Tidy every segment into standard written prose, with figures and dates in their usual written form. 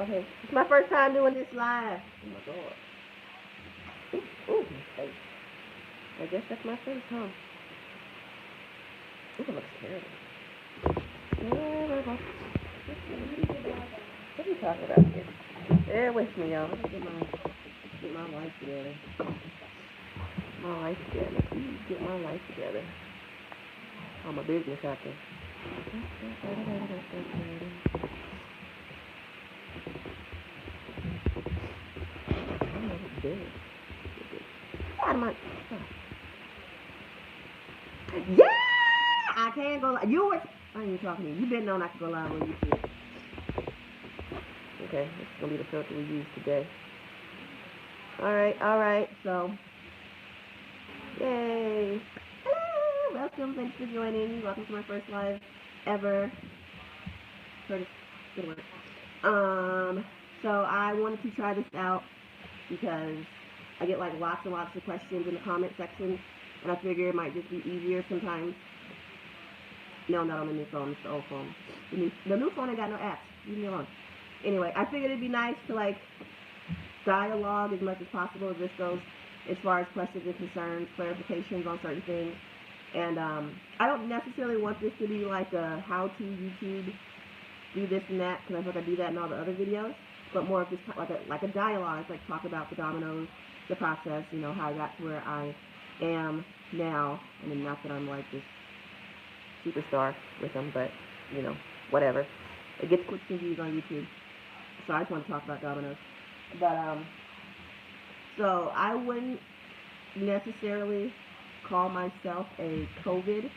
Okay, it's my first time doing this live. Oh my god. Ooh, my face. I guess that's my face, huh? Ooh, it looks terrible. What are you talking about here? Bear with me, y'all. Let me get my life together. My life together. Please get my life together. I'm a business out there. I'm not big. Get out of my. Yeah! I can't go live. You were. I ain't even talking to you. You been known I could go live on YouTube. Okay, this is gonna be the filter we use today. Alright. So, yay! Hello! Welcome. Thanks for joining. Welcome to my first live ever. Curtis, good work. So I wanted to try this out because I get like lots and lots of questions in the comment section, and I figure it might just be easier sometimes. No, not on the new phone. It's the old phone. The new phone ain't got no apps. Leave me alone. Anyway, I figured it'd be nice to like dialogue as much as possible as this goes, as far as questions and concerns, clarifications on certain things. And I don't necessarily want this to be like a how-to YouTube, do this and that, because I feel like I do that in all the other videos, but more of just like a dialogue. It's like talk about the dominoes, the process, you know, how I got to where I am now. I mean, not that I'm like this superstar with them, but, you know, whatever. It gets clicks and views on YouTube. So I just want to talk about dominoes. But, so I wouldn't necessarily call myself a COVID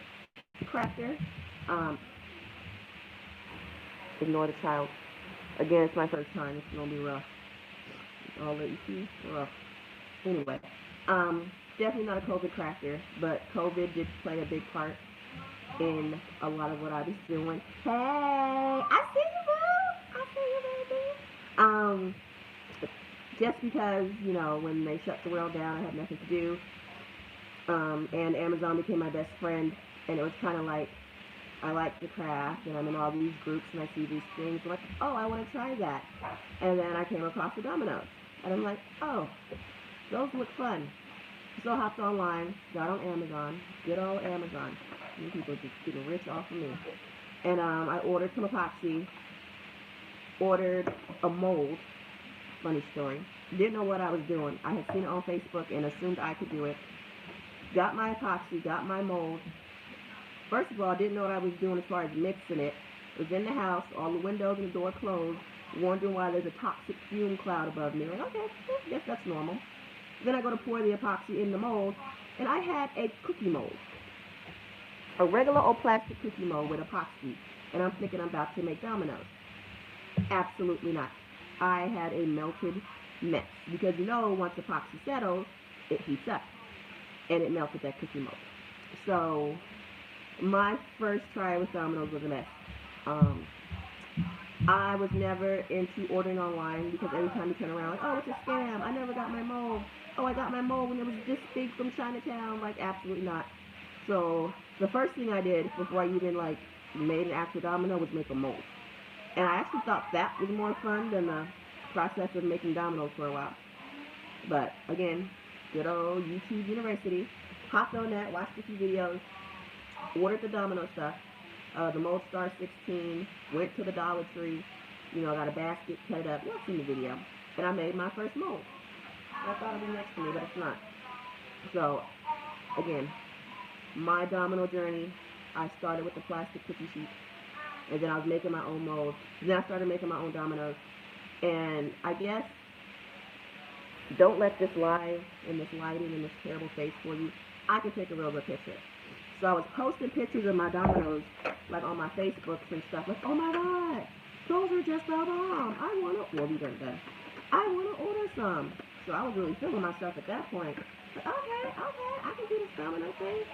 crafter. Um, Ignore the child. Again, it's my first time. It's going to be rough. I'll let you see. Rough. Anyway, definitely not a COVID crafter, but COVID did play a big part in a lot of what I was doing. Hey, I see you, boo. I see you, baby. Just because, you know, when they shut the world down, I had nothing to do. And Amazon became my best friend, and it was kind of like, I like the craft, and I'm in all these groups, and I see these things, I'm like, oh, I want to try that. And then I came across the dominoes, and I'm like, oh, those look fun. So I hopped online, got on Amazon, good old Amazon. You people just getting rich off of me. And I ordered some epoxy, ordered a mold. Funny story. Didn't know what I was doing. I had seen it on Facebook and assumed I could do it. Got my epoxy, got my mold. First of all, I didn't know what I was doing as far as mixing it. I was in the house, all the windows and the door closed, wondering why there's a toxic fume cloud above me. Like, okay, I guess that's normal. Then I go to pour the epoxy in the mold, and I had a cookie mold. A regular old plastic cookie mold with epoxy. And I'm thinking I'm about to make dominoes. Absolutely not. I had a melted mess. Because you know, once epoxy settles, it heats up. And it melted that cookie mold. So, my first try with dominoes was a mess. I was never into ordering online because every time you turn around, like, oh, it's a scam. I never got my mold. Oh, I got my mold when it was this big from Chinatown. Like, absolutely not. So the first thing I did before I even like made an actual domino was make a mold. And I actually thought that was more fun than the process of making dominoes for a while. But again, good old YouTube University. Hopped on that, watched a few videos, ordered the domino stuff. The Mold Star 16, went to the Dollar Tree, you know, got a basket, cut it up. Y'all seen the video. And I made my first mold. I thought it was next to me, but it's not. So, again, my domino journey, I started with the plastic cookie sheet, and then I was making my own molds. Then I started making my own dominoes. And I guess, don't let this lie and this lighting and this terrible face for you. I can take a real good picture. So I was posting pictures of my dominoes, like on my Facebooks and stuff. Like, oh my God, those are just the bomb. I want to, well, these aren't done. I want to order some. So I was really feeling myself at that point. Like, okay, I can do this domino thing.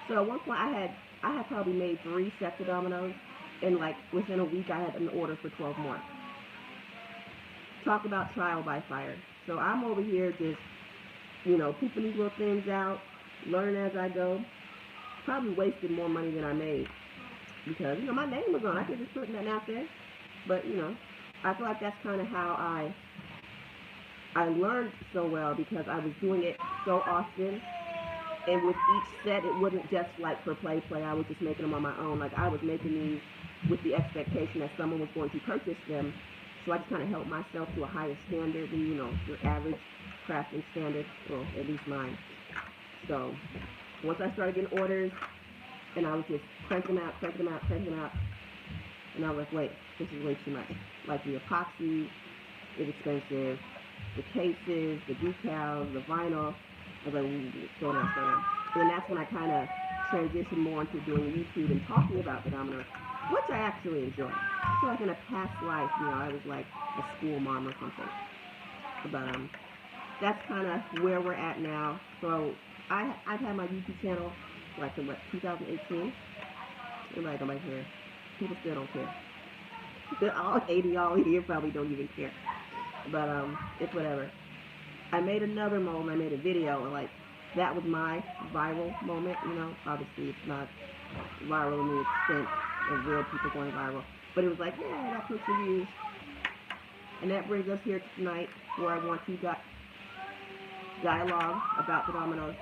So at one point I had probably made 3 sets of dominoes, and like within a week I had an order for 12 more. Talk about trial by fire. So I'm over here just, you know, pooping these little things out, learning as I go. Probably wasted more money than I made because, you know, my name was on. I could just put that out there, but, you know, I feel like that's kind of how I learned so well because I was doing it so often, and with each set, it wasn't just like for play. I was just making them on my own. Like I was making these with the expectation that someone was going to purchase them. So I just kind of held myself to a higher standard than your average crafting standard, well, at least mine. So once I started getting orders, and I was just cranking them out, and I was like, wait, this is way too much. Like the epoxy is expensive, the cases, the decals, the vinyl. I was like, slow down, slow down. And then that's when I kind of transitioned more into doing YouTube and talking about the dominoes, which I actually enjoy. I feel like in a past life, I was like a school mom or something. But that's kind of where we're at now. So I've had my YouTube channel like in what 2018. Like nobody care. People still don't care. They're all 80 y'all here probably don't even care. But it's whatever. I made another mold and I made a video and like that was my viral moment. Obviously it's not viral in the extent of real people going viral. But it was like, yeah, I got clicks and views. And that brings us here tonight where I want to dialogue about the dominoes.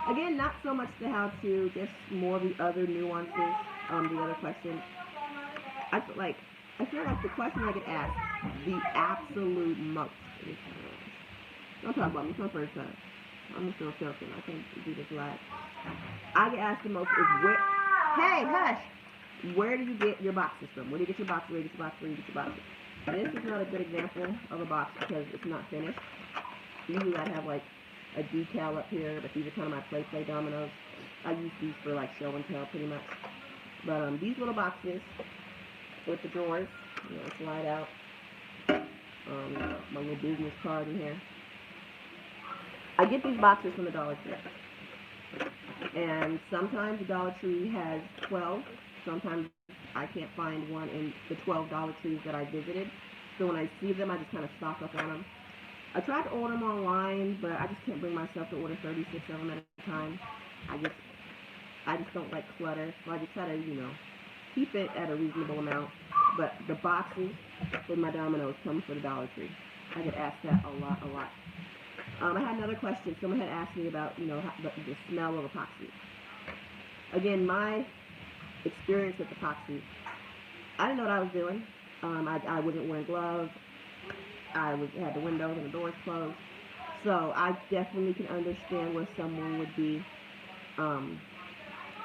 Again, not so much the how to, just more the other nuances, the other questions. I feel like the question I get asked the absolute most. Don't talk about me. It's my first time. I'm just gonna filter. I can't do this live. I get asked the most is where. Hey, hush. Where do you get your boxes from? Where do you get your boxes? Where do you get your boxes? Where do you get your boxes? This is not a good example of a box because it's not finished. Usually I have like a decal up here, but these are kind of my play dominoes. I use these for like show and tell pretty much. But these little boxes with the drawers, slide out. My little business card in here. I get these boxes from the Dollar Tree. And sometimes the Dollar Tree has 12. Sometimes I can't find one in the 12 Dollar Trees that I visited. So when I see them, I just kind of stock up on them. I tried to order them online, but I just can't bring myself to order 36 of them at a time. I just don't like clutter. So I just try to, keep it at a reasonable amount. But the boxes with my dominoes come from the Dollar Tree. I get asked that a lot. I had another question. Someone had asked me about, the smell of epoxy. Again, my experience with epoxy, I didn't know what I was doing. I wasn't wearing gloves. I had the windows and the doors closed. So I definitely can understand where someone would be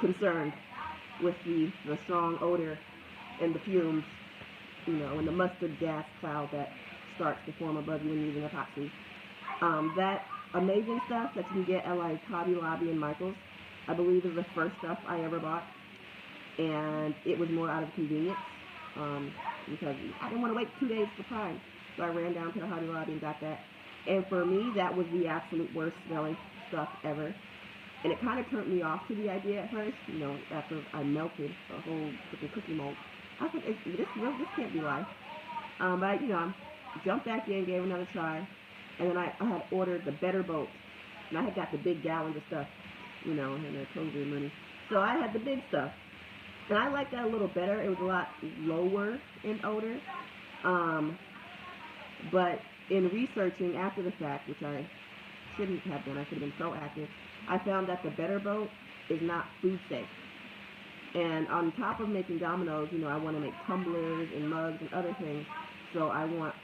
concerned with the strong odor and the fumes, and the mustard gas cloud that starts to form above you when using epoxy. That amazing stuff that you can get at like Hobby Lobby and Michael's, I believe is the first stuff I ever bought. And it was more out of convenience because I didn't want to wait 2 days for Prime. So I ran down to the Hobby Lobby and got that. And for me, that was the absolute worst smelling stuff ever. And it kind of turned me off to the idea at first, after I melted the whole freaking cookie mold. I was like, this can't be life. But I jumped back in, gave it another try. And then I had ordered the Better Boat. And I had got the big gallons of stuff, and the COVID money. So I had the big stuff. And I liked that a little better. It was a lot lower in odor. But in researching after the fact, which I shouldn't have done, I should have been proactive, I found that the Better Boat is not food safe. And on top of making dominoes, I want to make tumblers and mugs and other things. So I don't want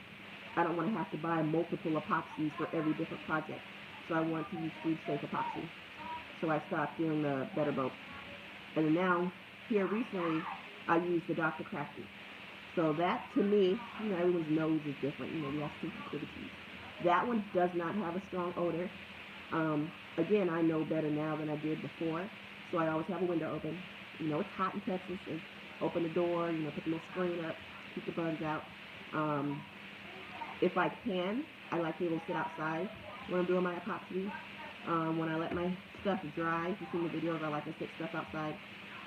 to have to buy multiple epoxies for every different project. So I want to use food safe epoxy. So I stopped doing the Better Boat. And then now, here recently, I use the Dr. Crafty. So that, to me, everyone's nose is different. We have sensitivities. That one does not have a strong odor. Again, I know better now than I did before. So I always have a window open. It's hot in Texas. And open the door, put the little screen up, keep the bugs out. If I can, I like to be able to sit outside when I'm doing my epoxy. When I let my stuff dry, if you see the videos, I like to sit stuff outside.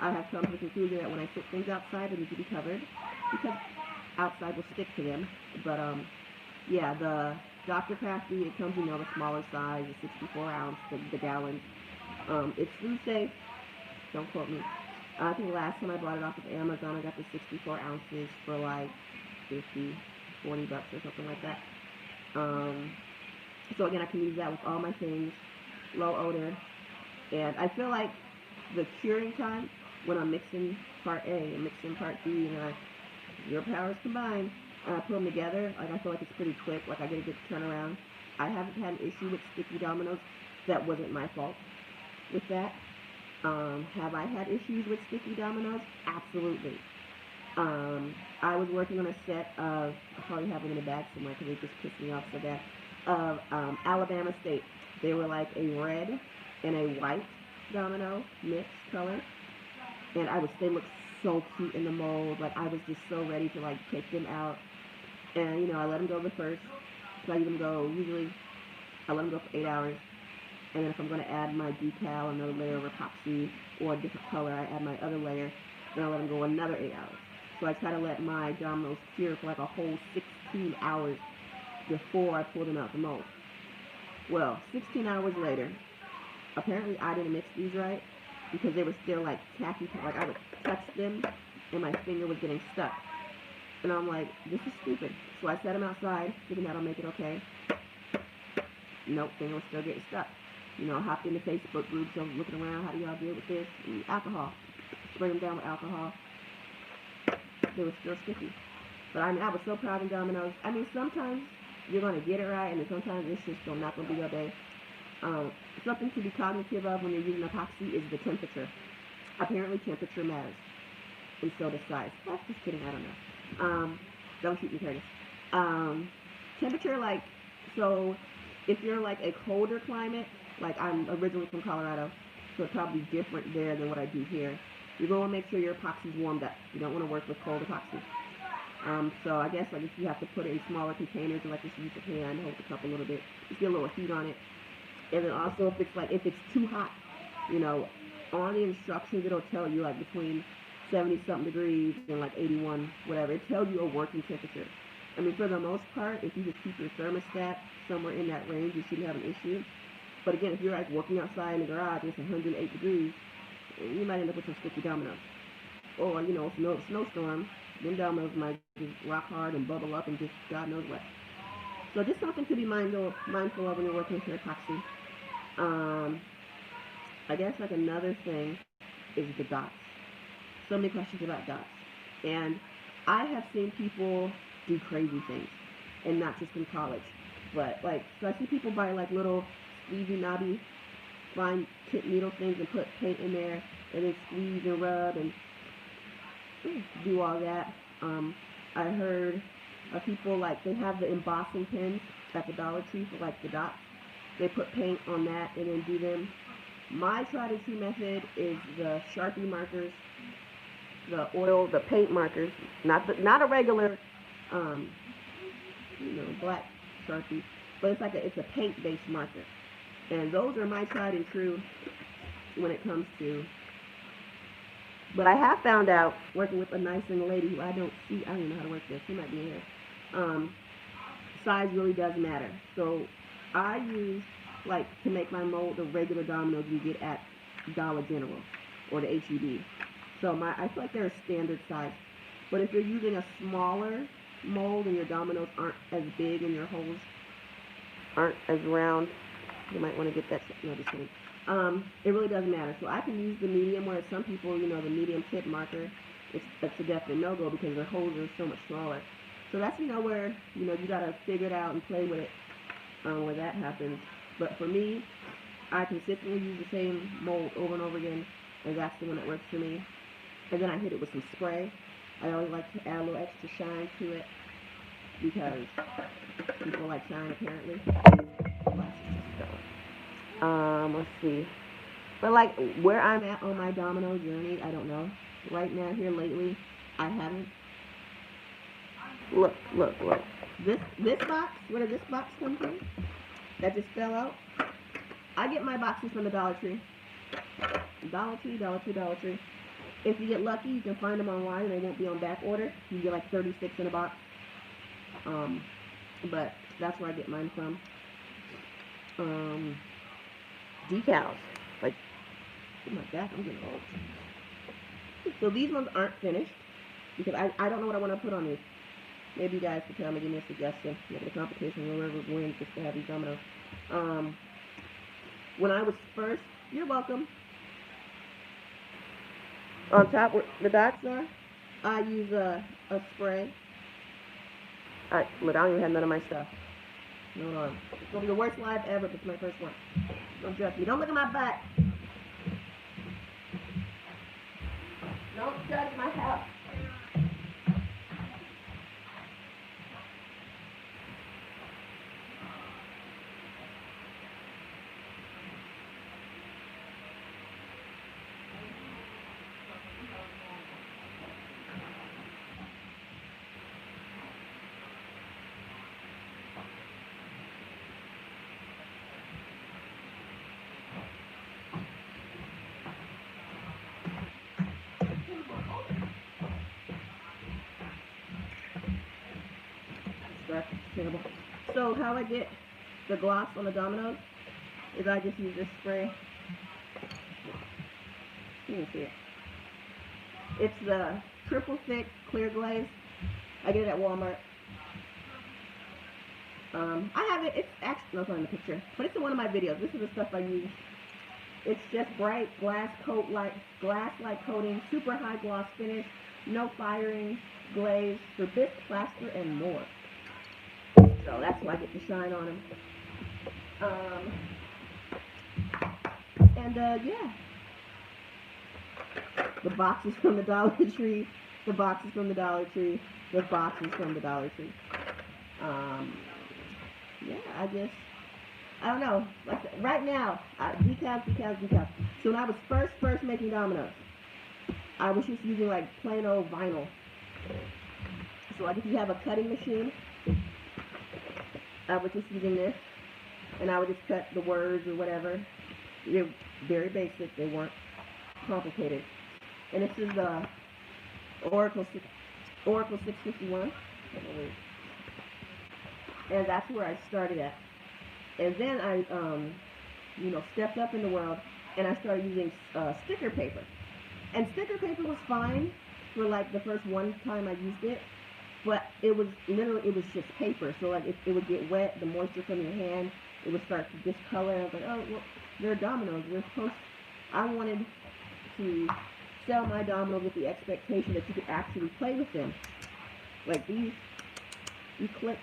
I have come to the conclusion that when I sit things outside, they need to be covered because outside will stick to them. But yeah, the Dr. Crafty, it comes in the smaller size, the 64 ounce, the gallons. It's food safe. Don't quote me. I think the last time I bought it off of Amazon, I got the 64 ounces for like $50, $40 or something like that. So again, I can use that with all my things, low odor. And I feel like the curing time when I'm mixing part A and mixing part B, and your powers combined, and I put them together, like I feel like it's pretty quick. Like I get a good turnaround. I haven't had an issue with sticky dominoes. That wasn't my fault with that. Have I had issues with sticky dominoes? Absolutely. I was working on a set of, I probably have them in a bag somewhere because they just pissed me off so bad, of Alabama State. They were like a red and a white domino mix color. And they looked so cute in the mold. Like I was just so ready to like take them out. And I let them go the first. So I let them go, usually I let them go for 8 hours. And then if I'm going to add my decal, another layer of epoxy, or a different color, I add my other layer. Then I let them go another 8 hours. So I try to let my dominoes cure for like a whole 16 hours before I pull them out the mold. Well, 16 hours later, apparently I didn't mix these right because they were still like tacky. Like I would touch them and my finger was getting stuck. And I'm like, this is stupid. So I set them outside, thinking that'll make it okay. Nope, finger was still getting stuck. Hopped into Facebook groups, I was looking around, how do y'all deal with this? Alcohol. Spray them down with alcohol. They were still sticky. But I was so proud of dominoes. Sometimes you're going to get it right, and then sometimes it's just not going to be your day. Something to be cognitive of when you're using epoxy is the temperature. Apparently temperature matters. And so does size. That's just kidding, I don't know. Don't shoot me, Curtis. Temperature, so if you're like a colder climate, like I'm originally from Colorado, so it's probably different there than what I do here. You're going to make sure your epoxy's warmed up. You don't want to work with cold epoxy. So I guess if you have to put it in smaller containers, and just use a hand, hold the cup a little bit, just get a little heat on it. And then also if it's too hot, on the instructions it'll tell you like between 70-something degrees and like 81, whatever. It tells you a working temperature. For the most part, if you just keep your thermostat somewhere in that range, you shouldn't have an issue. But again, if you're like working outside in the garage and it's 108 degrees, you might end up with some sticky dominoes. Or, snowstorm, them dominoes might just rock hard and bubble up and just God knows what. So just something to be mindful of when you're working with your epoxy. I guess like another thing is the dots. So many questions about dots. And I have seen people do crazy things, and not just in college. But so I see people buy like little squeezy knobby fine tip needle things and put paint in there and then squeeze and rub and do all that. I heard of people they have the embossing pens at the Dollar Tree for the dots. They put paint on that and then do them. My tried and true method is the Sharpie markers, the paint markers, not a regular black Sharpie, but it's a paint-based marker. And those are my tried and true when it comes to. But I have found out, working with a nice young lady who I don't even know how to work this. She might be in here. Size really does matter. So I use, to make my mold, the regular dominoes you get at Dollar General or the H-E-B. So I feel like they're a standard size. But if you're using a smaller mold and your dominoes aren't as big and your holes aren't as round, you might want to get that. No, just kidding. It really doesn't matter. So I can use the medium, whereas some people, the medium tip marker, that's a definite no-go because their holes are so much smaller. So that's, where, you got to figure it out and play with it where that happens. But for me, I consistently use the same mold over and over again, and that's the one that works for me. And then I hit it with some spray. I always like to add a little extra shine to it because people like shine apparently. Let's see. But where I'm at on my domino journey, I don't know. Right now, here lately, I haven't. Look. This box, where did this box come from? That just fell out. I get my boxes from the Dollar Tree. Dollar Tree. If you get lucky, you can find them online. They won't be on back order. You get 36 in a box. But that's where I get mine from. Decals. Oh my God, I'm getting old. So these ones aren't finished because I don't know what I want to put on these. Maybe you guys can tell me, give me a suggestion. Make it a competition, whoever wins gets to have these dominoes. Um, when I was first, you're welcome. On top where the dots are, I use a spray. Alright, look, I don't even have none of my stuff. Hold on. It's gonna be the worst live ever, but it's my first one. Don't judge me. Don't look at my butt. Don't judge my house. That's terrible. So how I get the gloss on the dominoes is I just use this spray. You can see it. It's the triple thick clear glaze. I get it at Walmart. I have it. It's actually not in the picture, but it's in one of my videos. This is the stuff I use. It's just bright glass like coating, super high gloss finish, no firing, glaze for bisque, plaster, and more. So that's why I get the shine on them. Yeah. The boxes from the Dollar Tree. The boxes from the Dollar Tree. The boxes from the Dollar Tree. Yeah, I don't know. Like right now, decals. So when I was first making dominoes, I was just using like plain old vinyl. So like if you have a cutting machine, I was just using this, and I would just cut the words or whatever. They're very basic. They weren't complicated. And this is the Oracle 651. And that's where I started at. And then I, stepped up in the world, and I started using sticker paper. And sticker paper was fine for like the first one time I used it, but it was just paper. So like if it would get wet, the moisture from your hand, it would start to discolor. I was like, oh, well, they're dominoes. I wanted to sell my dominoes with the expectation that you could actually play with them. Like these, you click,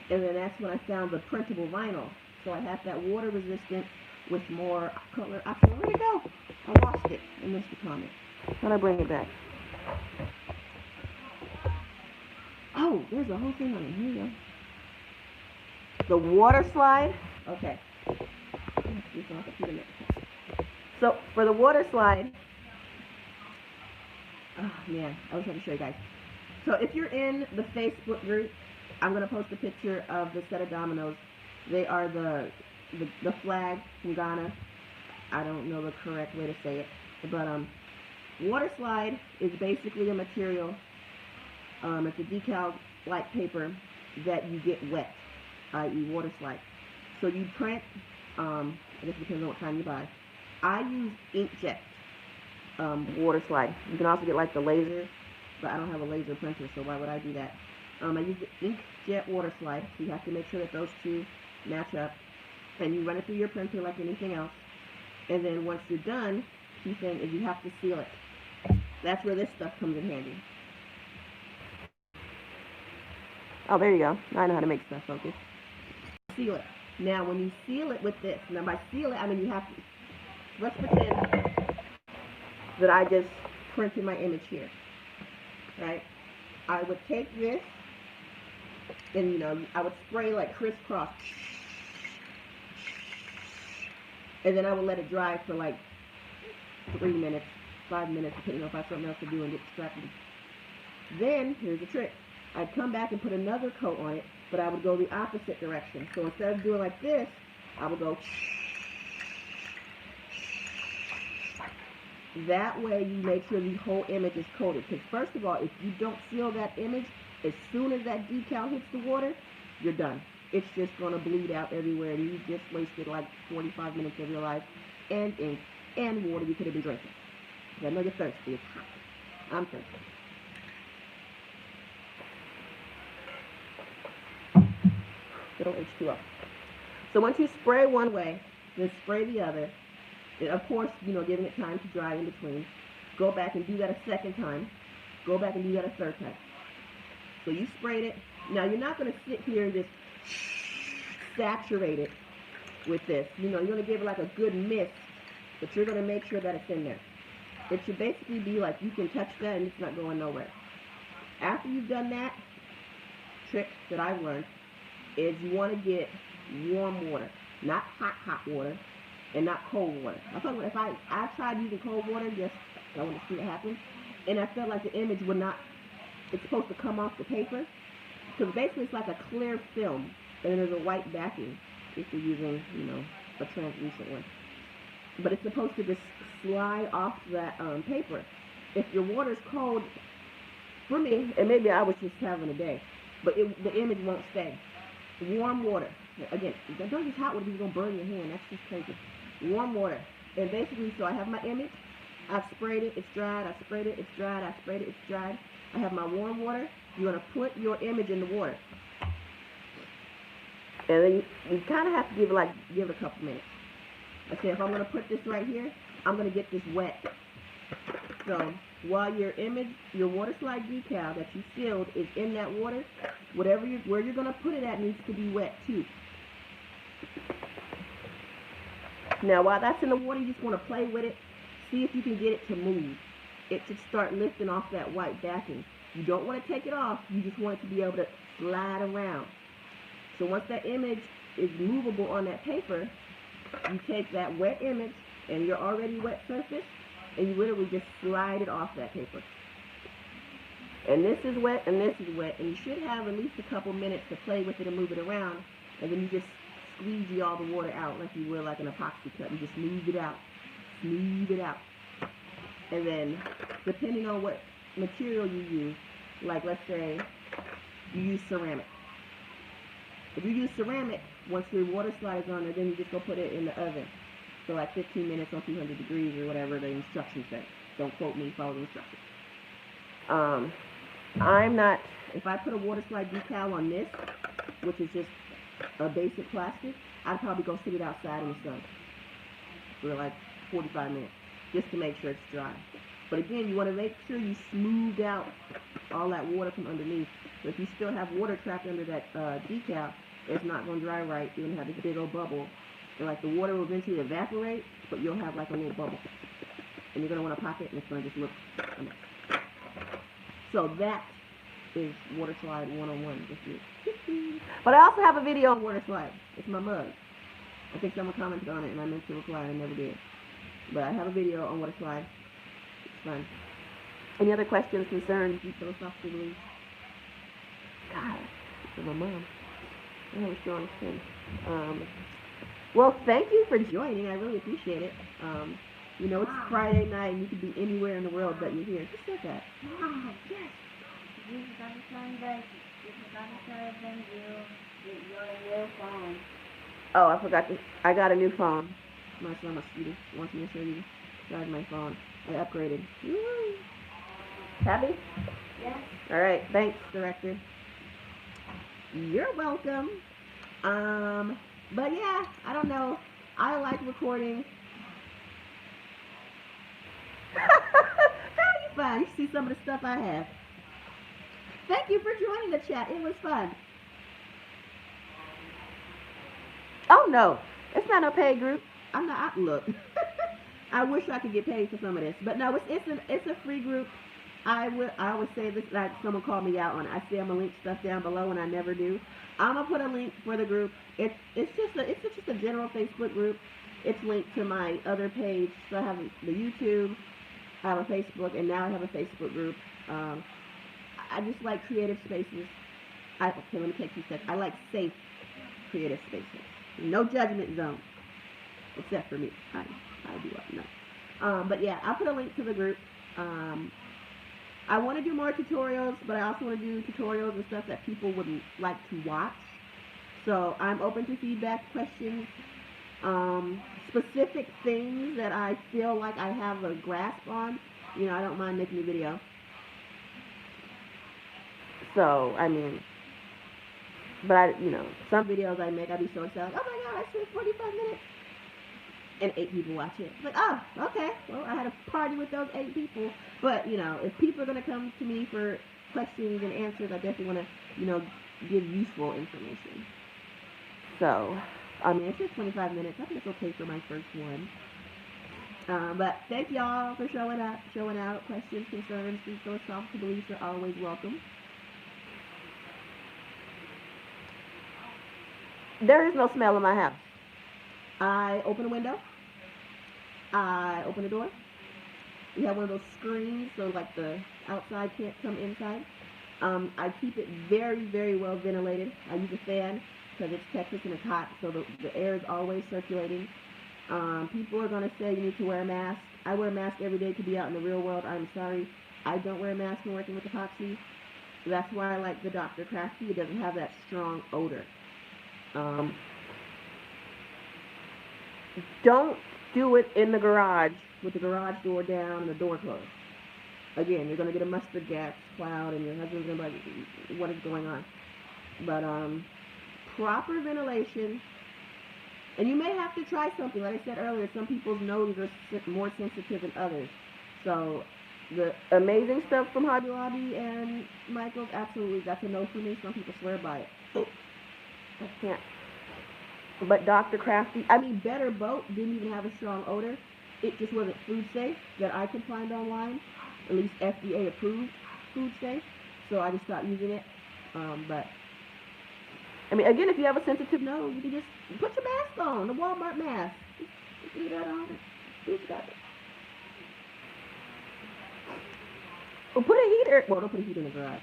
and then that's when I found the printable vinyl. So I have that water resistant with more color option. Where'd it go? I lost it. I missed the comment. How'd I bring it back? Oh, there's a whole thing on it. Here you go. The water slide. Okay. So for the water slide, oh man, I was trying to show you guys. So if you're in the Facebook group, I'm going to post a picture of the set of dominoes. They are the flag from Ghana. I don't know the correct way to say it. But water slide is basically a material. It's a decal-like paper that you get wet, i.e. water slide. So you print, I guess it depends on what kind you buy. I use inkjet water slide. You can also get like the laser, but I don't have a laser printer, so why would I do that? I use the inkjet water slide. So you have to make sure that those two match up, and you run it through your printer like anything else. And then once you're done, key thing is you have to seal it. That's where this stuff comes in handy. Oh, there you go. Now I know how to make stuff focus. Seal it. Now, when you seal it with this, now by seal it, I mean you have to, let's pretend that I just printed my image here, right? I would take this, and I would spray like crisscross, and then I would let it dry for like 3 minutes, 5 minutes, depending on if I have something else to do and get distracted. Then, here's the trick. I'd come back and put another coat on it, but I would go the opposite direction. So instead of doing like this, I would go. That way you make sure the whole image is coated. Because first of all, if you don't seal that image, as soon as that decal hits the water, you're done. It's just going to bleed out everywhere, and you just wasted like 45 minutes of your life, and ink, and water you could have been drinking. I know you're thirsty. It's hot. I'm thirsty. Little H2O. So once you spray one way, then spray the other. And of course, giving it time to dry in between. Go back and do that a second time. Go back and do that a third time. So you sprayed it. Now you're not going to sit here and just saturate it with this. You're going to give it like a good mist, but you're going to make sure that it's in there. It should basically be like you can touch that and it's not going nowhere. After you've done that, trick that I've learned is you want to get warm water, not hot water, and not cold water. I'm talking about if I tried using cold water, just I want to see what happens, and I felt like the image would not. It's supposed to come off the paper, because basically it's like a clear film, and then there's a white backing if you're using, a translucent one. But it's supposed to just slide off that paper. If your water's cold, for me, and maybe I was just having a day, but the image won't stay. Warm water. Again, don't use hot water because you're going to burn your hand. That's just crazy. Warm water. And basically, so I have my image. I've sprayed it. It's dried. I sprayed it. It's dried. I sprayed it. It's dried. I have my warm water. You're going to put your image in the water. And then you kind of have to give it a couple minutes. I say if I'm going to put this right here, I'm going to get this wet. So while your water slide decal that you sealed is in that water, where you're going to put it at needs to be wet too. Now while that's in the water, you just want to play with it. See if you can get it to move. It should start lifting off that white backing. You don't want to take it off. You just want it to be able to slide around. So once that image is movable on that paper, you take that wet image and your already wet surface, and you literally just slide it off that paper. And this is wet, and this is wet, and you should have at least a couple minutes to play with it and move it around, and then you just squeegee all the water out like you would like an epoxy cut. You just smooth it out. Smooth it out. And then, depending on what material you use, like let's say you use ceramic. If you use ceramic, once your water slide is on there, then you just go put it in the oven for like 15 minutes on 200 degrees or whatever the instructions say. Don't quote me, follow the instructions. If I put a water slide decal on this, which is just a basic plastic, I'd probably go sit it outside in the sun for like 45 minutes just to make sure it's dry. But again, you want to make sure you smooth out all that water from underneath. So if you still have water trapped under that decal, it's not going to dry right. You're going to have this big old bubble. And like the water will eventually evaporate, but you'll have like a little bubble. And you're going to want to pop it, and it's going to just look a mess. So that is water slide 101 with you. But I also have a video on water slide. It's my mug. I think someone commented on it, and I meant to reply, and I never did. But I have a video on water slide. It's fun. Any other questions, concerns, deep philosophical beliefs? God, it's my mom. I know it's on skin. Well, thank you for joining. I really appreciate it. It's Friday night, and you could be anywhere in the world, but you're here. Who said that? Mom, yes. This is on Sunday. This is on Sunday. You get your new phone. Oh, I forgot I got a new phone. My son, my sweetie, wants me to show you inside my phone. I upgraded. Woo! Happy? Yes. All right. Thanks, director. You're welcome. But yeah, I don't know. I like recording. How are you fun? You see some of the stuff I have. Thank you for joining the chat. It was fun. Oh no, it's not no paid group. I'm not. Look, I wish I could get paid for some of this, but no, it's a free group. I always say this, like someone called me out on it. I say I'm gonna link stuff down below, and I never do. I'm gonna put a link for the group. It's just a general Facebook group. It's linked to my other page. So I have the YouTube, I have a Facebook, and now I have a Facebook group. I just like creative spaces. Okay, let me take 2 seconds. I like safe creative spaces. No judgment zone, except for me. I do no. But yeah, I'll put a link to the group. I want to do more tutorials, but I also want to do tutorials and stuff that people would like to watch. So I'm open to feedback, questions, specific things that I feel like I have a grasp on. I don't mind making a video. So, I mean, But some videos I make, I'd be so excited. Like, oh my god, I spent 45 minutes, and 8 people watch it. It's like, oh, okay. Well, I had a party with those 8 people. But if people are gonna come to me for questions and answers, I definitely want to, give useful information. So, I mean, it's just 25 minutes. I think it's okay for my first one. But thank y'all for showing up, showing out. Questions, concerns, these philosophical beliefs are always welcome. There is no smell in my house. I open a window. I open the door. We have one of those screens, so like the outside can't come inside. I keep it very, very well ventilated. I use a fan because it's Texas and it's hot, so the air is always circulating. People are going to say you need to wear a mask. I wear a mask every day to be out in the real world. I'm sorry. I don't wear a mask when working with epoxy. That's why I like the Dr. Crafty. It doesn't have that strong odor. Don't do it in the garage with the garage door down and the door closed. Again, you're going to get a mustard gas cloud and your husband's going to be like, what is going on? But proper ventilation. And you may have to try something. Like I said earlier, some people's noses are more sensitive than others. So the amazing stuff from Hobby Lobby and Michael's, absolutely, that's a no for me. Some people swear by it. I can't. But Dr. Crafty, Better Boat didn't even have a strong odor. It just wasn't food safe that I could find online. At least FDA approved food safe. So I just stopped using it. But again, if you have a sensitive nose, you can just put your mask on, the Walmart mask. Just leave that on. Who's got it? Or put a heater. Well, don't put a heater in the garage.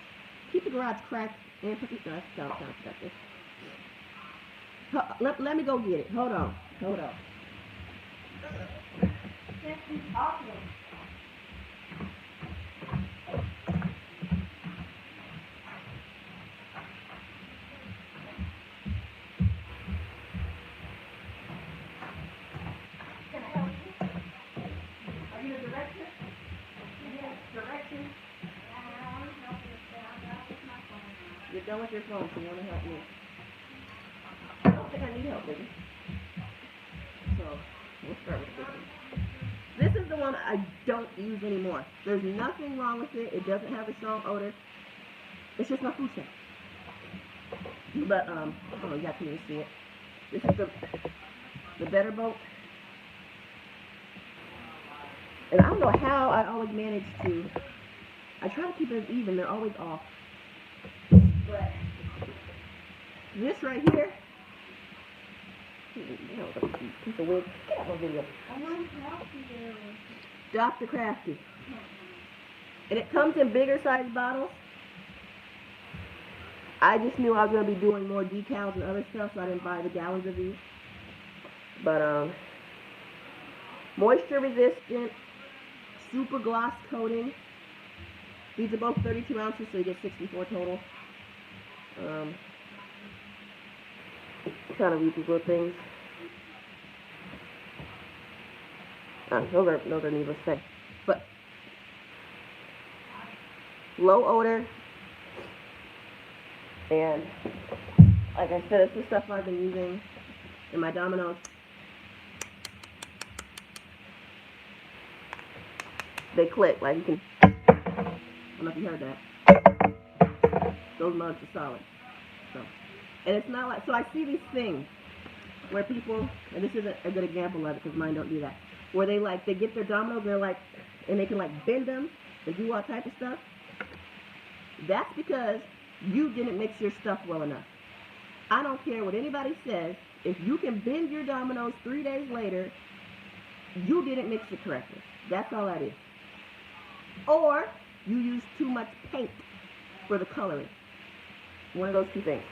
Keep the garage cracked and put the. No, that's counterproductive. Let me go get it. Hold on. Just be talking. You're done with your phone, so you want to help me. I don't think I need help, baby. So, we'll start with this one. This is the one I don't use anymore. There's nothing wrong with it. It doesn't have a strong odor. It's just not food safe. But, you got to see it. This is the Better Boat. And I don't know how I always manage to. I try to keep it even. They're always off. But this right here, piece of wig. Get out of my video. I want to help you. Dr. Crafty. And it comes in bigger size bottles. I just knew I was going to be doing more decals and other stuff, so I didn't buy the gallons of these. But, moisture resistant, super gloss coating. These are both 32 ounces, so you get 64 total. Trying to read these little things. Those are needless to say. But low odor, and like I said, it's the stuff I've been using in my Dominoes. They click, like you can. I don't know if you heard that. Those mugs are solid. So, and it's not like, so I see these things where people, and this isn't a good example of it because mine don't do that, where they get their Dominoes and they're like, and they can bend them and do all type of stuff. That's because you didn't mix your stuff well enough. I don't care what anybody says. If you can bend your Dominoes 3 days later, you didn't mix it correctly. That's all that is. Or you use too much paint for the coloring. One of those two things.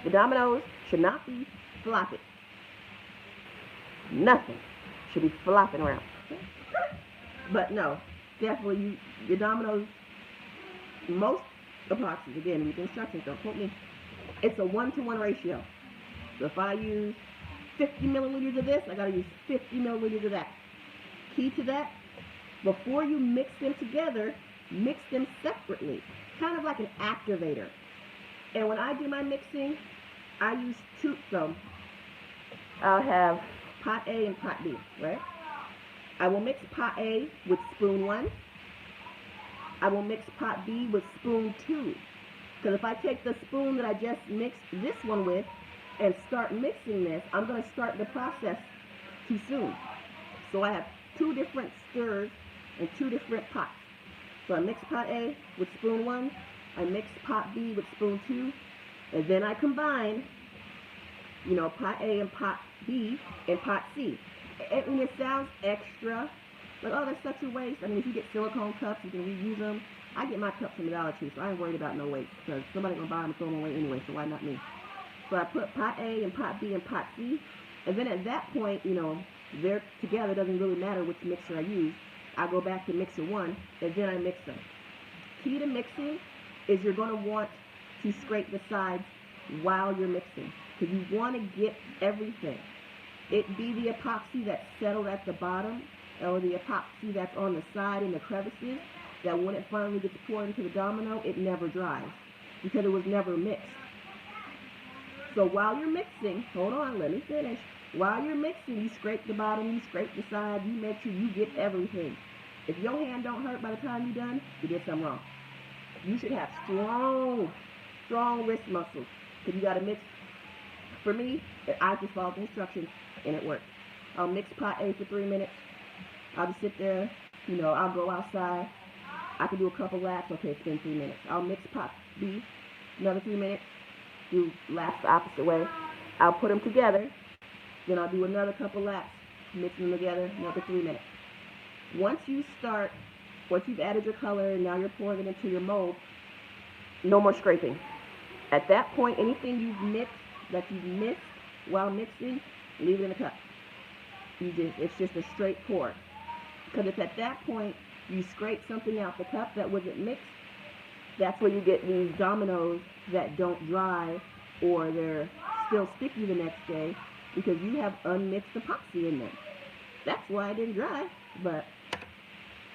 The Dominoes should not be flopping. Nothing should be flopping around. But no, definitely your Dominoes, most epoxies, again, with instructions, don't quote me, it's a 1-to-1 ratio. So if I use 50 milliliters of this, I gotta use 50 milliliters of that. Key to that, before you mix them together, mix them separately. Kind of like an activator. And when I do my mixing, I use two, so I'll have pot A and pot B, right? I will mix pot A with spoon 1. I will mix pot B with spoon 2. Because if I take the spoon that I just mixed this one with and start mixing this, I'm going to start the process too soon. So I have 2 different stirs and 2 different pots. So I mix pot A with spoon 1, I mix pot B with spoon 2, and then I combine, pot A and pot B and pot C. And it sounds extra, like, oh, that's such a waste. I mean, if you get silicone cups, you can reuse them. I get my cups from the Dollar Tree, so I ain't worried about no waste, because somebody's going to buy them and throw them away anyway, so why not me? So I put pot A and pot B and pot C, and then at that point, they're together. It doesn't really matter which mixer I use. I go back to mixer 1, and then I mix them. Key to mixing is you're going to want to scrape the sides while you're mixing, because you want to get everything. It be the epoxy that's settled at the bottom, or the epoxy that's on the side in the crevices, that when it finally gets poured into the domino, it never dries, because it was never mixed. So while you're mixing, hold on, let me finish. While you're mixing, you scrape the bottom, you scrape the side, you make sure you get everything. If your hand don't hurt by the time you're done, you did something wrong. You should have strong wrist muscles, because you got to mix. For me, I just followed the instructions, and it worked. I'll mix pot A for 3 minutes. I'll just sit there, I'll go outside. I can do a couple laps. Okay, it's been 3 minutes. I'll mix pot B, another 3 minutes. Do laps the opposite way. I'll put them together. Then I'll do another couple laps, mixing them together, another 3 minutes. Once you've added your color and now you're pouring it into your mold, no more scraping. At that point, anything that you've mixed while mixing, leave it in the cup. It's just a straight pour. Because if at that point you scrape something out the cup that wasn't mixed, that's where you get these dominoes that don't dry, or they're still sticky the next day, because you have unmixed epoxy in them. That's why it didn't dry, but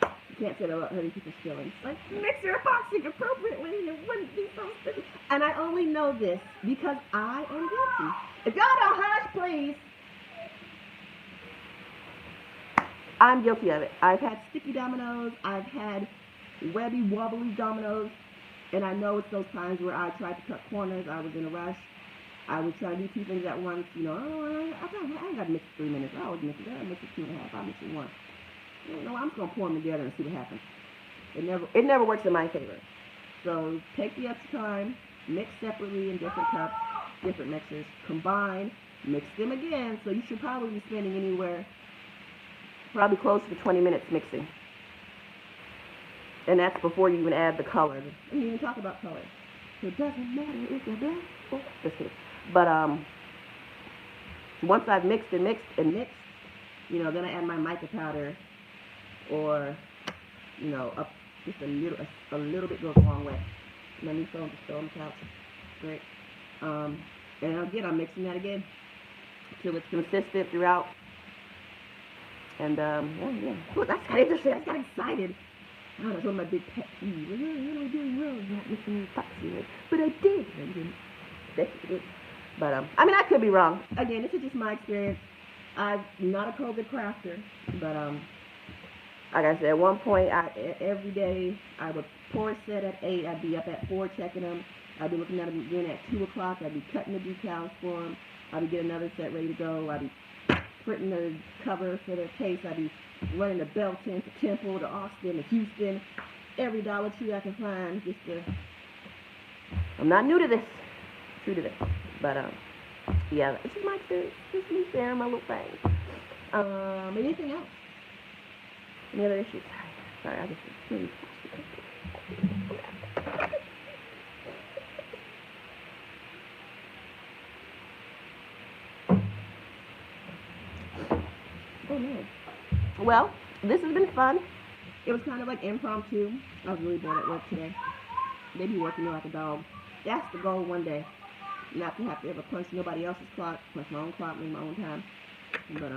you can't say that about hurting people's feelings. Like, mix your epoxy appropriately, it wouldn't be so sticky. And I only know this because I am guilty. If y'all don't hush, please. I'm guilty of it. I've had sticky dominoes, I've had webby, wobbly dominoes, and I know it's those times where I tried to cut corners, I was in a rush, I would try to do 2 things at once, I ain't got to mix it 3 minutes, I always mix it, I'll mix it 2.5, I'll mix it 1. I'm just going to pour them together and see what happens. It never works in my favor. So take the extra time, mix separately in different cups, different mixers, combine, mix them again, so you should probably be spending anywhere probably close to 20 minutes mixing. And that's before you even add the color. I didn't even talk about color. It doesn't matter if you're black or just kidding. But once I've mixed and mixed and mixed, then I add my mica powder, or just a little bit goes a long way. My new phone just fell on the couch. Great. And again, I'm mixing that again till it's consistent throughout. And yeah. Ooh, that's kind of interesting. I got excited. Oh, that's one of my big pet peeves. You're not doing well. You're not mixing your epoxy. But I did. I didn't. But I could be wrong. Again, this is just my experience. I'm not a COVID crafter, but like I said, at one point, every day I would pour a set at 8. I'd be up at 4 checking them. I'd be looking at them again at 2 o'clock. I'd be cutting the decals for them. I'd be getting another set ready to go. I'd be printing the cover for the case. I'd be running to Belton, to Temple, to Austin, to Houston, every Dollar Tree I can find. I'm not new to this. True to this. But yeah, this is my experience. This is me sharing my little thing. Anything else? Any other issues? Sorry, I just really. Oh no. Well, this has been fun. It was kind of like impromptu. I was really bored at work today. They be working me like a dog. That's the goal one day. Not to have to ever punch nobody else's clock, punch my own clock, make my own time. But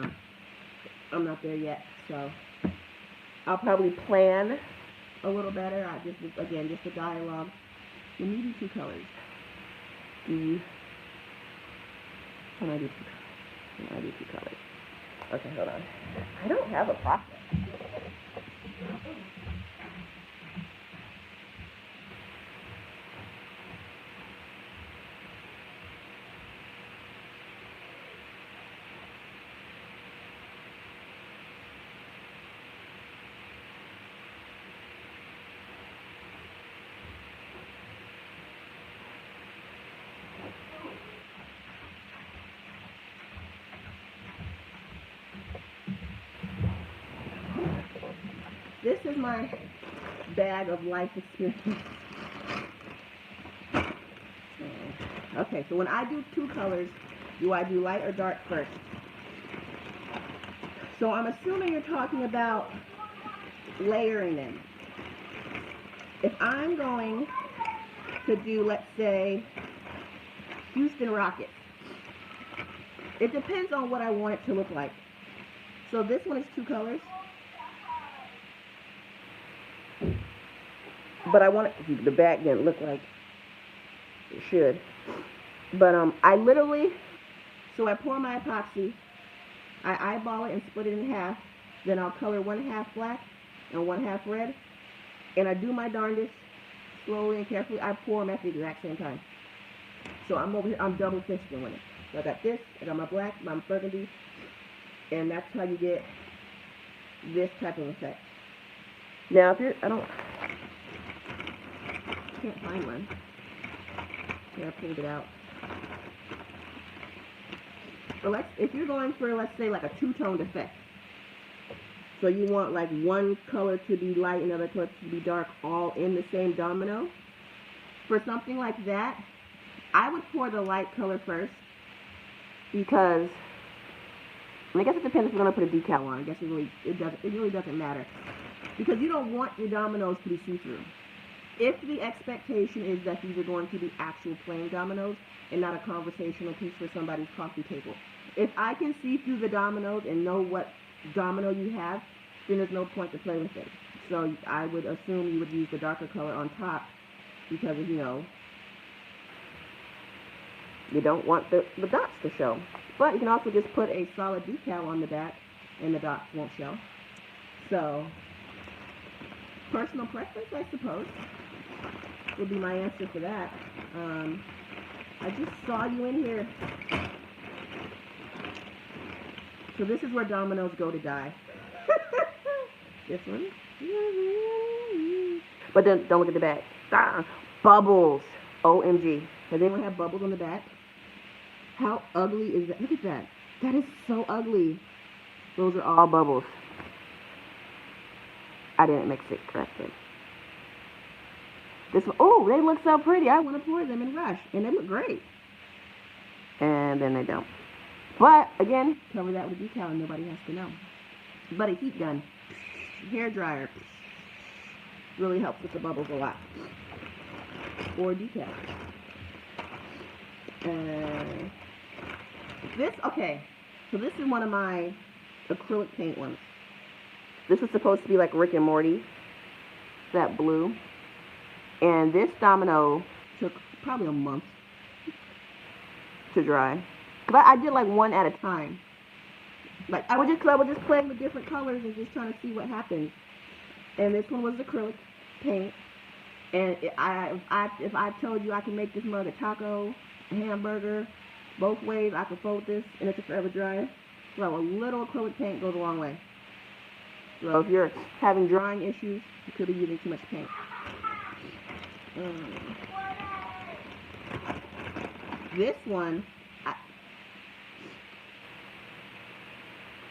I'm not there yet, so I'll probably plan a little better. Just a dialogue. We need 2 colors. do, how do I do two colors? How do I do two colors? Okay, hold on. I don't have a process. This is my bag of life experience. Okay, so when I do two colors, do I do light or dark first? So I'm assuming you're talking about layering them. If I'm going to do, let's say, Houston Rockets, it depends on what I want it to look like. So this one is two colors. But I want it, the back didn't look like it should. But I literally, so I pour my epoxy, I eyeball it and split it in half, then I'll color one half black and one half red, and I do my darndest, slowly and carefully. I pour them at the exact same time. So I'm over here, I'm double fisting with it. So I got this, I got my black, my burgundy, and that's how you get this type of effect. Now if you're, can't find one. Yeah, I pulled it out. But if you're going for, let's say, like a two-toned effect, so you want like one color to be light and another color to be dark, all in the same domino, for something like that, I would pour the light color first, because, I guess it depends if you're going to put a decal on. I guess it really doesn't matter, because you don't want your dominoes to be see-through. If the expectation is that these are going to be actual plain dominoes and not a conversational piece for somebody's coffee table. If I can see through the dominoes and know what domino you have, then there's no point to play with it. So I would assume you would use the darker color on top because, you don't want the dots to show. But you can also just put a solid decal on the back and the dots won't show. So, personal preference, I suppose, would be my answer for that. I just saw you in here. So this is where dominoes go to die. This one. But then don't look at the back. Bubbles. OMG. Does anyone have bubbles on the back? How ugly is that? Look at that. That is so ugly. Those are all bubbles. I didn't mix it correctly. This one, oh, they look so pretty. I want to pour them in Rush, and they look great. And then they don't. But again, cover that with a decal, and nobody has to know. But a heat gun, hair dryer, really helps with the bubbles a lot. Or decal. Okay. So this is one of my acrylic paint ones. This was supposed to be like Rick and Morty, that blue. And this domino took probably a month to dry. But I did like one at a time. Like I was just playing with different colors and just trying to see what happened. And this one was acrylic paint. And if I told you I can make this mug a taco, a hamburger, both ways, I could fold this and it's a forever dry. So a little acrylic paint goes a long way. So if you're having drying issues, you could be using too much paint. This one,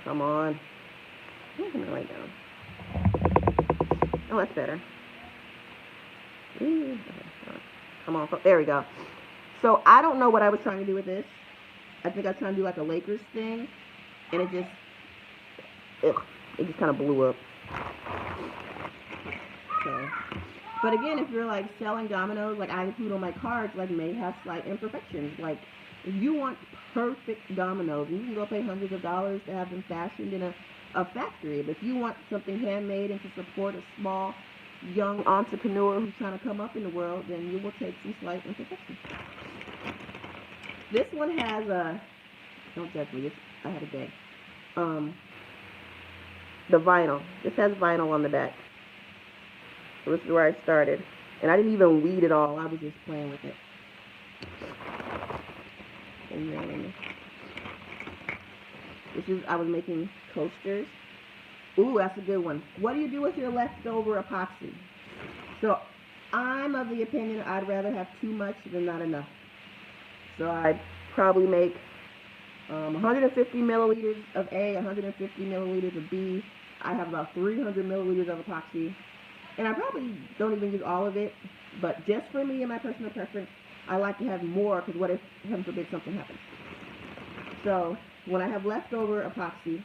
come on. I'm going to lay down. Oh, that's better. Come on, there we go. So I don't know what I was trying to do with this. I think I was trying to do like a Lakers thing, and it just kind of blew up. So, but again, if you're like selling dominoes, like I include on my cards, like may have slight imperfections. Like if you want perfect dominoes, you can go pay hundreds of dollars to have them fashioned in a factory. But if you want something handmade and to support a small, young entrepreneur who's trying to come up in the world, then you will take some slight imperfections. This one has a, don't judge me, I had a day. The vinyl. This has vinyl on the back. So this is where I started. And I didn't even weed it all. I was just playing with it. And then I was making coasters. Ooh, that's a good one. What do you do with your leftover epoxy? So I'm of the opinion I'd rather have too much than not enough. So I'd probably make 150 milliliters of A, 150 milliliters of B. I have about 300 milliliters of epoxy. And I probably don't even use all of it. But just for me and my personal preference, I like to have more, because what if, heaven forbid, something happens. So when I have leftover epoxy,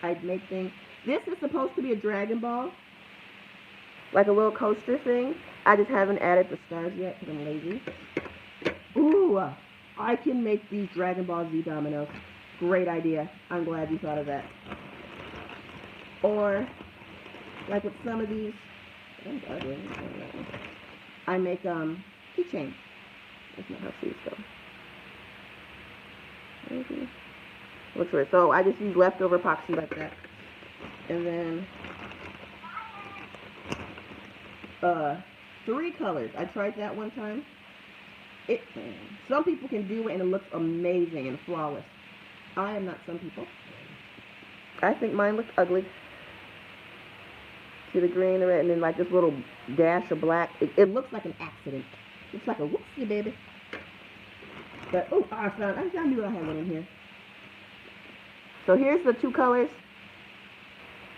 I'd make things. This is supposed to be a Dragon Ball, like a little coaster thing. I just haven't added the stars yet because I'm lazy. Ooh, I can make these Dragon Ball Z dominoes. Great idea. I'm glad you thought of that. Or, like with some of these, I make keychains. That's not how shoes go. Looks weird. So I just use leftover epoxy like that. And then 3 colors. I tried that one time. Some people can do it and it looks amazing and flawless. I am not some people. I think mine looks ugly. See the green, the red, and then like this little dash of black. It looks like an accident. It's like a whoopsie, baby. But oh, I knew I had one in here. So here's the 2 colors.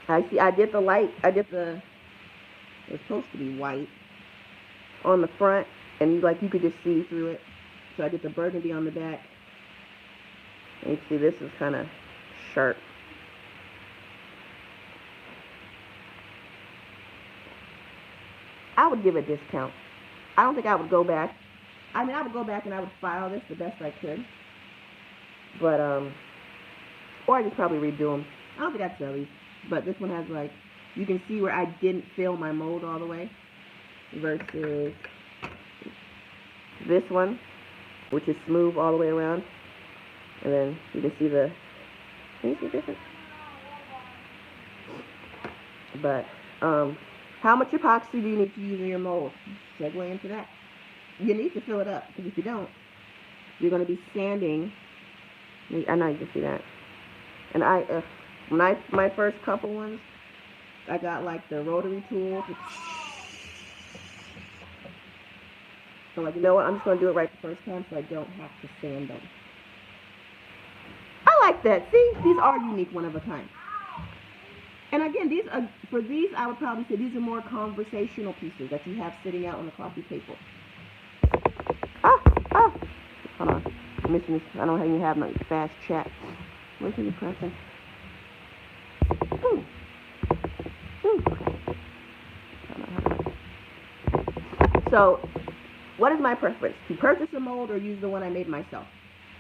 I did the light. It's supposed to be white on the front, and you could just see through it. So I did the burgundy on the back. And you see this is kind of sharp. I would give a discount. I don't think I would go back. I mean, I would go back and I would file this the best I could. But, or I just probably redo them. I don't think I'd sell these. But this one has you can see where I didn't fill my mold all the way. Versus this one, which is smooth all the way around. And then you can see can you see the difference? But, how much epoxy do you need to use in your mold? Segue into that. You need to fill it up, because if you don't, you're going to be sanding. I know you can see that. And my first couple ones, I got the rotary tool. So you know what? I'm just going to do it right the first time so I don't have to sand them. I like that. See? These are unique, one of a kind. And again, for these, I would probably say these are more conversational pieces that you have sitting out on the coffee table. Hold on. I'm missing this. I don't even have my fast chat. Where's the pressing? So, what is my preference? To purchase a mold or use the one I made myself?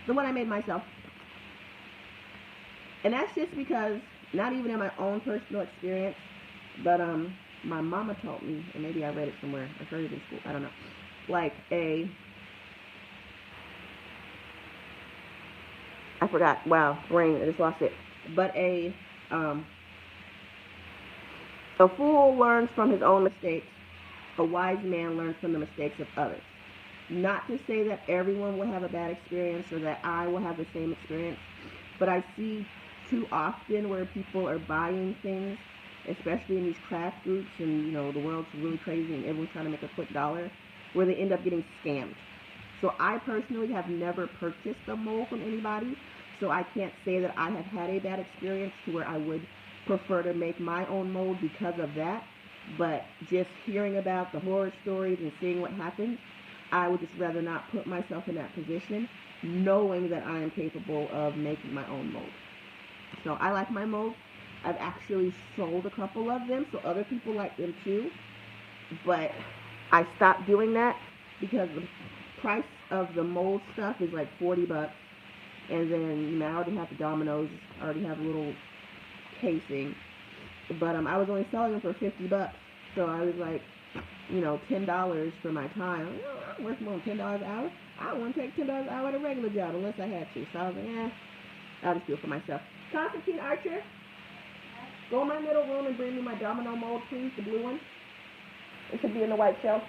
The one I made myself. And that's just because, not even in my own personal experience, but my mama taught me, and maybe I read it somewhere, I heard it in school, I don't know, I forgot, wow, brain, I just lost it, but a fool learns from his own mistakes, a wise man learns from the mistakes of others. Not to say that everyone will have a bad experience or that I will have the same experience, but I see too often where people are buying things, especially in these craft groups, and the world's really crazy and everyone's trying to make a quick dollar, where they end up getting scammed. So I personally have never purchased a mold from anybody, so I can't say that I have had a bad experience to where I would prefer to make my own mold because of that. But just hearing about the horror stories and seeing what happens, I would just rather not put myself in that position, knowing that I am capable of making my own mold. So I like my molds. I've actually sold a couple of them, so other people like them too. But I stopped doing that because the price of the mold stuff is like $40. And then I already have the dominoes. I already have a little casing. But I was only selling them for $50. So I was like, you know, $10 for my time. You know, I'm worth more than $10 an hour. I don't want to take $10 an hour at a regular job unless I had to. So I was like, I'll just do it for myself. Constantine Archer, go in my middle room and bring me my domino mold, please, the blue one. It should be in the white shelf.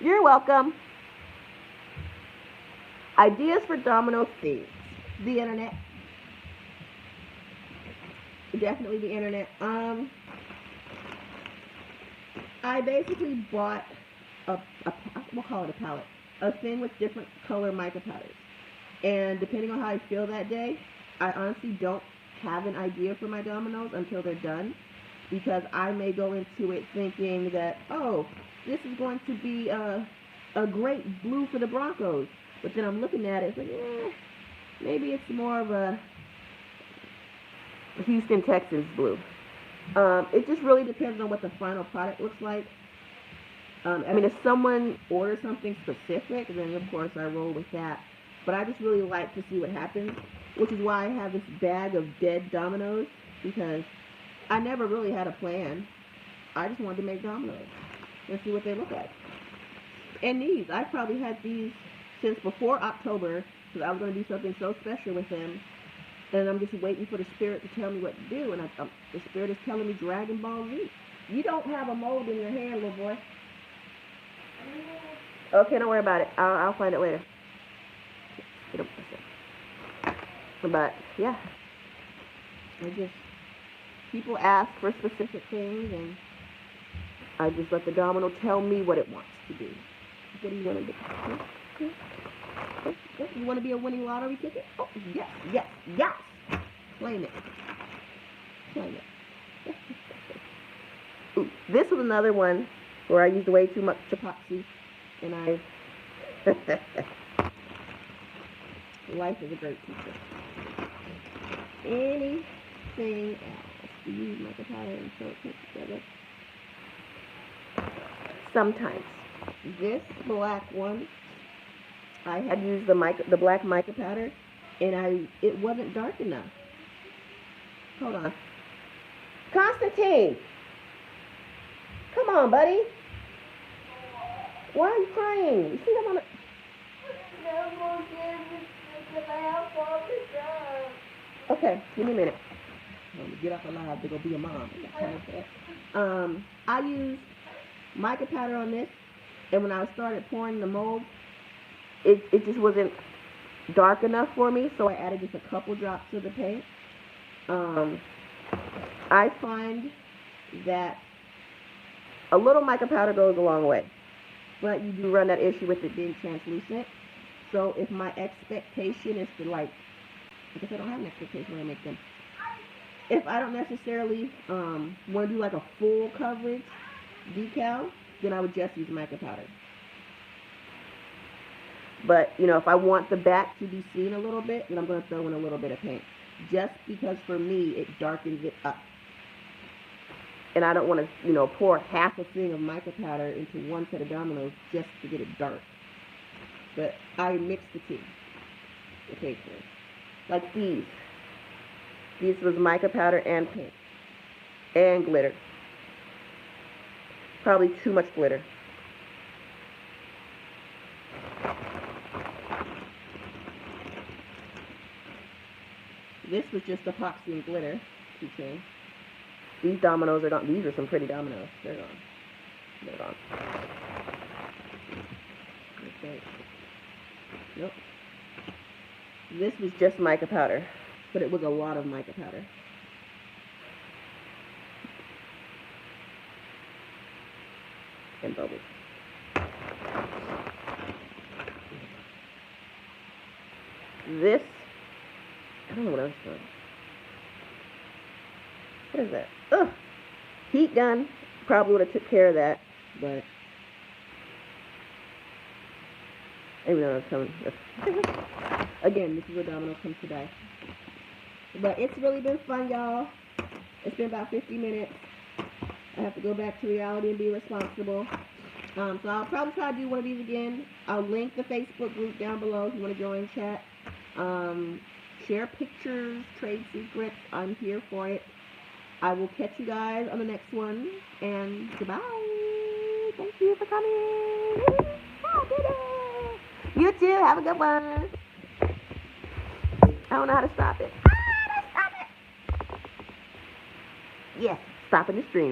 You're welcome. Ideas for domino themes. The internet. Definitely the internet. I basically bought we'll call it a palette. A thing with different color mica powders. And depending on how I feel that day, I honestly don't have an idea for my dominoes until they're done. Because I may go into it thinking that, oh, this is going to be a great blue for the Broncos. But then I'm looking at it, it's like, maybe it's more of a Houston Texans blue. It just really depends on what the final product looks like. I mean, if someone orders something specific, then of course I roll with that. But I just really like to see what happens, which is why I have this bag of dead dominoes, because I never really had a plan. I just wanted to make dominoes and see what they look like. And these, I've probably had these since before October, because I was going to do something so special with them. And I'm just waiting for the spirit to tell me what to do. And the spirit is telling me Dragon Ball Z. You don't have a mold in your hand, little boy. Okay, don't worry about it. I'll find it later. But, yeah. People ask for specific things, and I just let the domino tell me what it wants to do. What do you want to do? You want to be a winning lottery ticket? Oh, yes, yes, yes! Claim it. Claim it. Ooh, this was another one where I used way too much epoxy, and life is a great teacher. Anything else? To use mica powder and so it comes together. Sometimes. This black one, I had used the black mica powder, and it wasn't dark enough. Hold on. Constantine! Come on, buddy. Why are you crying? You see I'm on Okay, give me a minute. I'm going to get off the live to go be a mom. I used mica powder on this, and when I started pouring the mold, it just wasn't dark enough for me, so I added just a couple drops of the paint. I find that a little mica powder goes a long way, but you do run that issue with it being translucent. So if my expectation is to, like, I guess I don't have an expectation when I make them. If I don't necessarily want to do like a full coverage decal, then I would just use mica powder. But, you know, if I want the back to be seen a little bit, then I'm going to throw in a little bit of paint. Just because for me, it darkens it up. And I don't want to, you know, pour half a thing of mica powder into one set of dominoes just to get it dark. But I mix the two. Occasionally. Like these. This was mica powder and paint. And glitter. Probably too much glitter. This was just epoxy and glitter. Okay. These dominoes are gone. These are some pretty dominoes. They're gone. They're gone. Okay. Nope. This was just mica powder, but it was a lot of mica powder. And bubbles. This, I don't know what else is. What is that? Ugh! Heat gun. Probably would have took care of that, but even though it's coming. Again, this is where domino comes to die. But it's really been fun, y'all. It's been about 50 minutes. I have to go back to reality and be responsible. So I'll probably try to do one of these again. I'll link the Facebook group down below if you want to join chat. Share pictures, trade secrets. I'm here for it. I will catch you guys on the next one. And goodbye. Thank you for coming. I did it. You too. Have a good one. I don't know how to stop it. Stop it. Yes, stopping the stream.